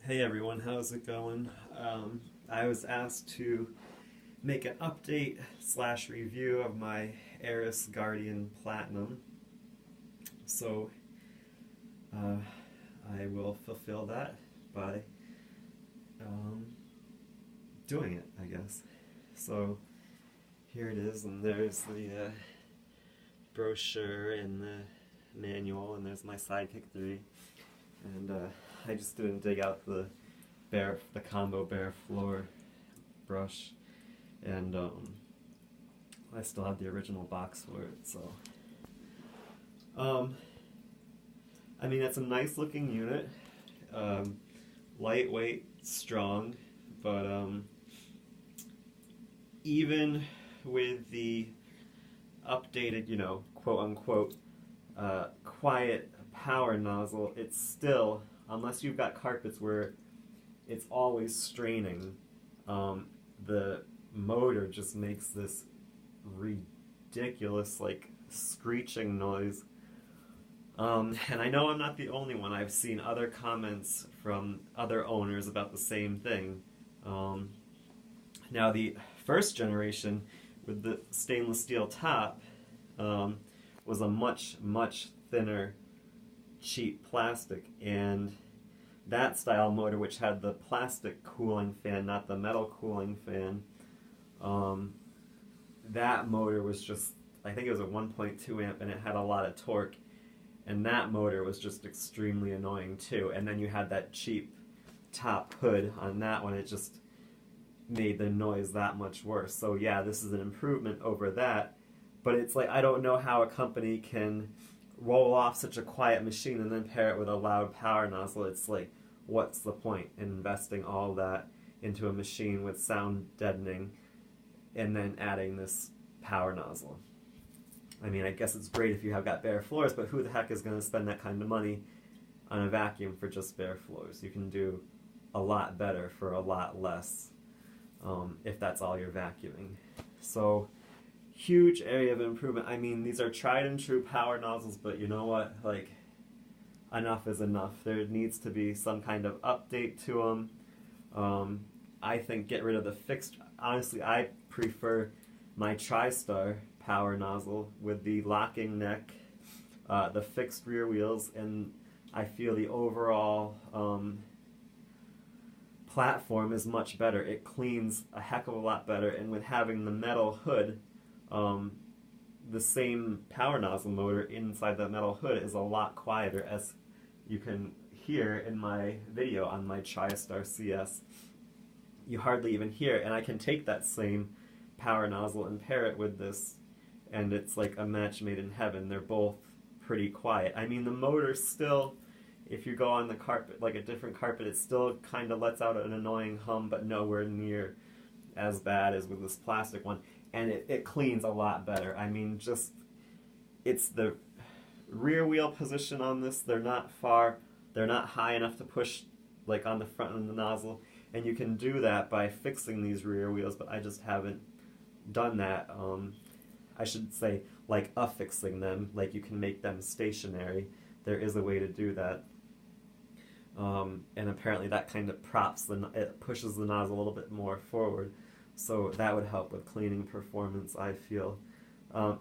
Hey everyone, how's it going? I was asked to make an update slash review of my Aerus Guardian Platinum, so uh, I will fulfill that by um, doing it, I guess. So here it is, and there's the brochure and the manual, and there's my Sidekick 3, and I just didn't dig out the combo bare floor brush, and I still have the original box for it. So, I mean, it's a nice looking unit, lightweight, strong, but even with the updated, quote unquote, quiet power nozzle, it's still, unless you've got carpets where it's always straining, the motor just makes this ridiculous, like, screeching noise. And I know I'm not the only one. I've seen other comments from other owners about the same thing. Now, the first generation with the stainless steel top was a much, much thinner, cheap plastic, and that style motor, which had the plastic cooling fan, not the metal cooling fan, that motor was just, I think it was a 1.2 amp, and it had a lot of torque, and that motor was just extremely annoying too. And then you had that cheap top hood on that one, it just made the noise that much worse. So yeah, this is an improvement over that, but it's like, I don't know how a company can roll off such a quiet machine and then pair it with a loud power nozzle. It's like, what's the point in investing all that into a machine with sound deadening and then adding this power nozzle? I mean, I guess it's great if you have got bare floors, but who the heck is going to spend that kind of money on a vacuum for just bare floors? You can do a lot better for a lot less, if that's all you're vacuuming. So, huge area of improvement. I mean, these are tried and true power nozzles, but you know what? Like, enough is enough. There needs to be some kind of update to them. I think get rid of the fixed. Honestly, I prefer my TriStar power nozzle with the locking neck, the fixed rear wheels, and I feel the overall platform is much better. It cleans a heck of a lot better, and with having the metal hood, the same power nozzle motor inside that metal hood is a lot quieter, as you can hear in my video on my TriStar CS. You hardly even hear it, and I can take that same power nozzle and pair it with this, and it's like a match made in heaven. They're both pretty quiet. I mean, the motor still, if you go on the carpet, like a different carpet, it still kind of lets out an annoying hum, but nowhere near as bad as with this plastic one. And it cleans a lot better. I mean, just, it's the rear wheel position on this. They're not high enough to push like on the front of the nozzle, and you can do that by fixing these rear wheels, but I just haven't done that. I should say, like, affixing them, like you can make them stationary. There is a way to do that. And apparently that kind of it pushes the nozzle a little bit more forward. So that would help with cleaning performance, I feel.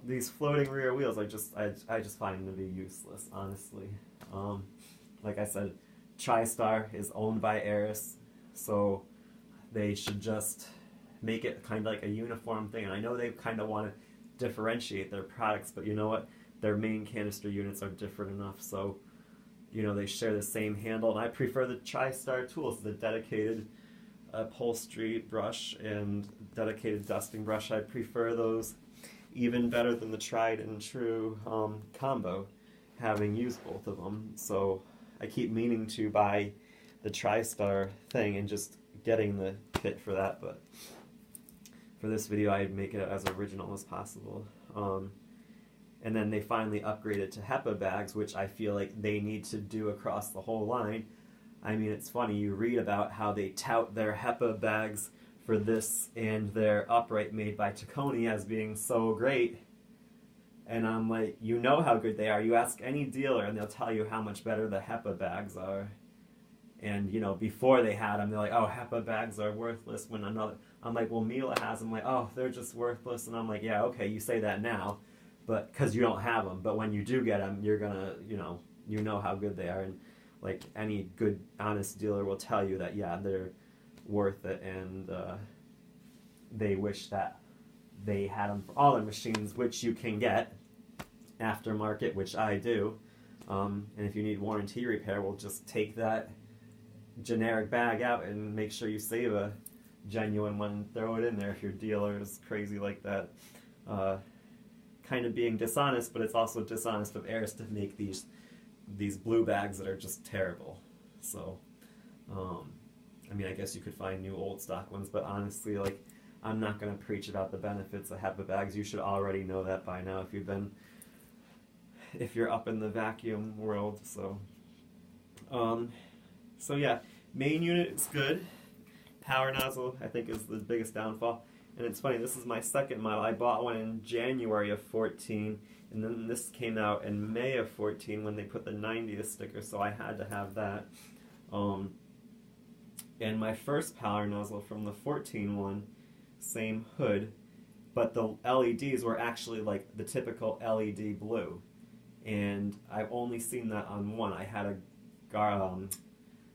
These floating rear wheels, I just find them to be useless, honestly. Like I said, TriStar is owned by Aerus, so they should just make it kind of like a uniform thing. And I know they kind of want to differentiate their products, but you know what? Their main canister units are different enough, so they share the same handle. And I prefer the TriStar tools, the dedicated upholstery brush and dedicated dusting brush. I prefer those even better than the tried and true combo, having used both of them. So I keep meaning to buy the TriStar thing and just getting the kit for that, but for this video I'd make it as original as possible. And then they finally upgraded to HEPA bags, which I feel like they need to do across the whole line. I mean, it's funny, you read about how they tout their HEPA bags for this and their upright made by Taconi as being so great, and I'm like, you know how good they are. You ask any dealer and they'll tell you how much better the HEPA bags are. And, you know, before they had them, they're like, oh, HEPA bags are worthless. When another, I'm like, well, Mila has them. Like, oh, they're just worthless. And I'm like, yeah, okay, you say that now, but because you don't have them. But when you do get them, you're gonna, you know how good they are. And like any good, honest dealer will tell you that, yeah, they're worth it, and they wish that they had them for all their machines, which you can get aftermarket, which I do. And if you need warranty repair, we'll just take that generic bag out and make sure you save a genuine one and throw it in there if your dealer is crazy like that. Kind of being dishonest, but it's also dishonest of Aerus to make these blue bags that are just terrible. So, I mean, I guess you could find new old stock ones, but honestly, like, I'm not going to preach about the benefits of HEPA bags. You should already know that by now if you're up in the vacuum world. So, so yeah, main unit is good. Power nozzle, I think, is the biggest downfall. And it's funny, this is my second model. I bought one in January of 14, and then this came out in May of 14 when they put the 90th sticker, so I had to have that. And my first power nozzle from the 14 one, same hood, but the LEDs were actually like the typical LED blue. And I've only seen that on one. I had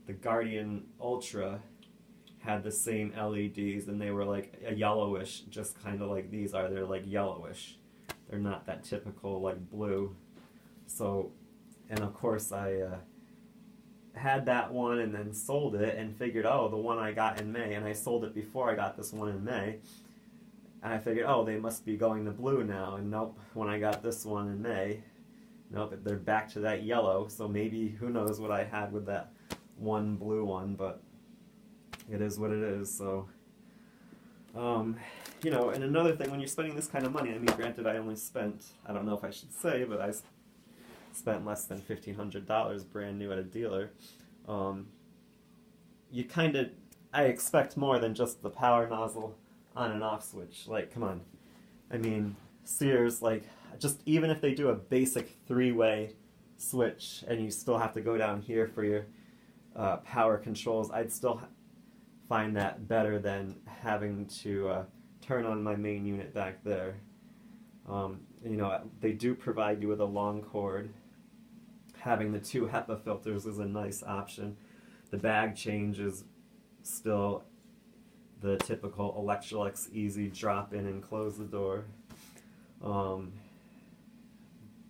the Guardian Ultra had the same LEDs, and they were like a yellowish, just kind of like these are. They're like yellowish. They're not that typical like blue. So, and of course I had that one and then sold it and figured, oh, the one I got in May, and I sold it before I got this one in May. And I figured, oh, they must be going to blue now. And nope, when I got this one in May, nope, they're back to that yellow. So maybe, who knows what I had with that one blue one, but it is what it is. So, you know, and another thing, when you're spending this kind of money, I mean, granted, I only spent, I don't know if I should say, but I spent less than $1,500 brand new at a dealer. You kind of, I expect more than just the power nozzle on and off switch. Like, come on. I mean, Sears, like, just even if they do a basic three-way switch and you still have to go down here for your power controls, I'd still find that better than having to turn on my main unit back there. You know, they do provide you with a long cord. Having the 2 HEPA filters is a nice option. The bag change is still the typical Electrolux easy drop in and close the door.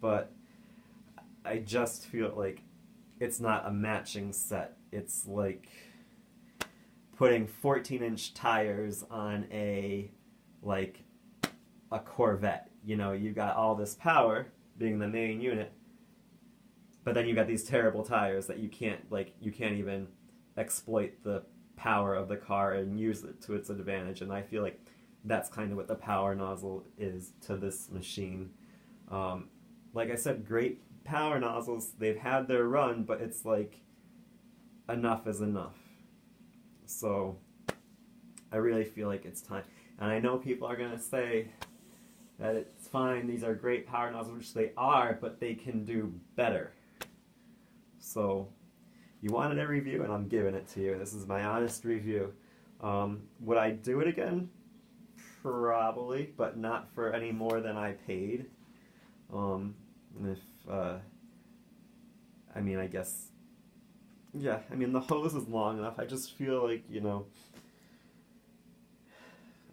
But I just feel like it's not a matching set. It's like putting 14-inch tires on a Corvette. You know, you got all this power being the main unit, but then you got these terrible tires that you can't even exploit the power of the car and use it to its advantage. And I feel like that's kind of what the power nozzle is to this machine. Like I said, great power nozzles, they've had their run, but it's like enough is enough. So I really feel like it's time. And I know people are going to say that it's fine, these are great power nozzles, which they are, but they can do better. So you wanted a review, and I'm giving it to you. This is my honest review. Would I do it again? Probably, but not for any more than I paid. I mean, I guess, yeah, I mean, the hose is long enough. I just feel like, you know,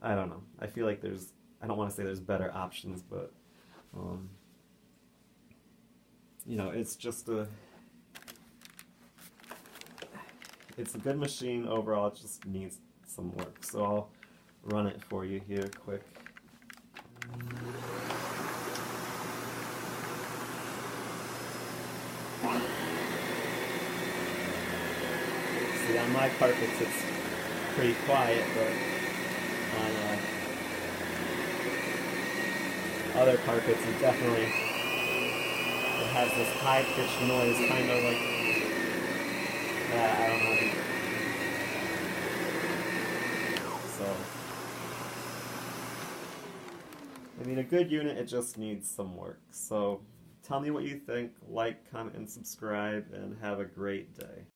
I don't know. I feel like there's, I don't want to say there's better options, but, you know, it's just it's a good machine overall. It just needs some work. So I'll run it for you here quick. See, on my carpets it's pretty quiet, but on other carpets it definitely has this high-pitched noise, kind of like that. I don't know. So, I mean, a good unit, it just needs some work. So, tell me what you think, like, comment, and subscribe, and have a great day.